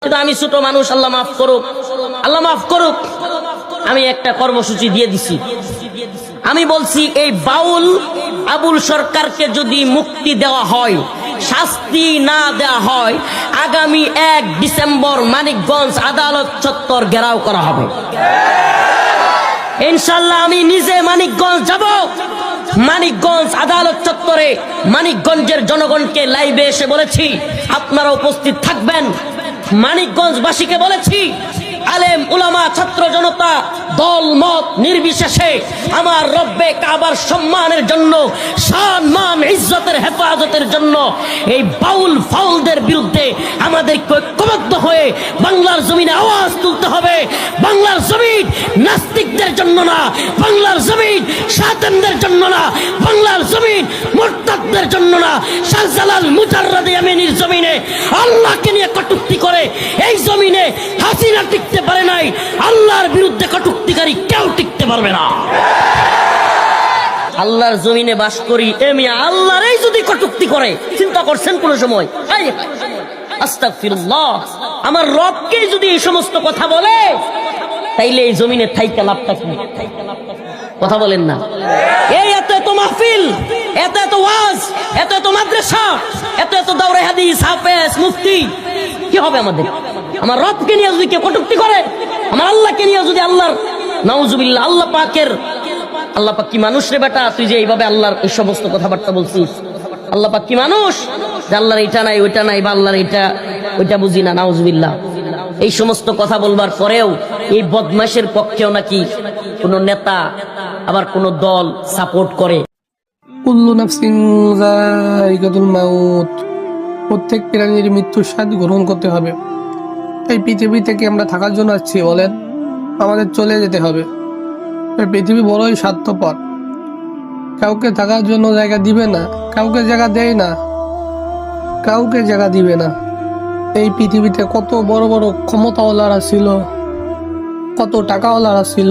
কিন্তু আমি ছোট মানুষ, আল্লাহ মাফ করুক, আল্লাহ মাফ করুক। আমি একটা কর্মসূচি দিয়ে দিছি। আমি বলছি এই বাউল আবুল সরকারকে যদি মুক্তি দেওয়া হয়, শাস্তি না দেওয়া হয়, আগামী 1 ডিসেম্বর মানিকগঞ্জ আদালত চত্বর ঘেরাও করা হবে। ইনশাল্লাহ আমি নিজে মানিকগঞ্জ যাব। মানিকগঞ্জ আদালত চত্বরে মানিকগঞ্জের জনগণকে লাইভে এসে বলেছি আপনারা উপস্থিত থাকবেন। মানিকগঞ্জবাসীকে বলেছি, আলেম উলামা ছাত্র জনতা দল মত নির্বিশেষে আমার রব্বে কাবার সম্মানের জন্য, শান মান ইজ্জতের হেফাজতের জন্য এই বাউল ফাউলদের বিরুদ্ধে আমাদেরকে ঐক্যবদ্ধ হয়ে বাংলার জমিনে আওয়াজ তুলতে হবে। বাংলার জমিন নাস্তিকদের জন্য না, বাংলার জমিন শায়তানদের জন্য না, বাংলার জমিন মুরতাদদের জন্য না। শাহজালাল মুজাররদ ইয়ামিনীর জমিনে আল্লাহকে নিয়ে কটূক্তি করে এই জমিনে হাসিনা টিকতে পারে নাই, আল্লাহর বিরুদ্ধে কটূক্তিকারী কেউ টিকতে পারবে না। আল্লাহর জমিনে বাস করি, মিয়া আল্লাহর এই যদি কটূক্তি করে, চিন্তা করছেন কোন সময়? আস্তাগফিরুল্লাহ, আমার রবকে যদি এই সমস্ত কথা বলে, তাইলে এই জমিনে থাইকা লাভটা কি? কথা বলেন না? এই এত এত মাহফিল, এত এত ওয়াজ, এত এত মাদ্রাসা, এত এত দাওরা হাদিস, হাফেজ, মুফতি, কি হবে আমাদের? আমার রবকে নিয়ে যদি কেউ কটূক্তি করে, আমার আল্লাহকে নিয়ে যদি আল্লাহর নাউজুবিল্লাহ, আল্লাহ পাক কি মানুষ রে বেটা, তুই যে এইভাবে আল্লাহর এই সমস্ত কথাবার্তা বলছিস? আল্লাহ পাক কি মানুষ যে আল্লাহর এটা নাই ওইটা নাই, বা আল্লাহর এটা ওইটা বুঝি না, নাউজুবিল্লাহ। এই সমস্ত কথা বলবার পরেও এই বদমাশের পক্ষেও নাকি কোন নেতা আবার কোন দল সাপোর্ট করে। কুল্লু নাফসিন যায়িকাতুল মাউত, প্রত্যেক প্রাণীর মৃত্যুর স্বাদ গ্রহণ করতে হবে। এই পৃথিবী থেকে আমরা থাকার জন্য আসছি, বলেন? আমাদের চলে যেতে হবে। এই পৃথিবী বড়ই স্বার্থপর, কাউকে থাকার জন্য জায়গা দিবে না, কাউকে জায়গা দেয় না, কাউকে জায়গা দিবে না। এই পৃথিবীতে কত বড় বড় ক্ষমতাওয়ালারা ছিল, কত টাকাওয়ালারা ছিল,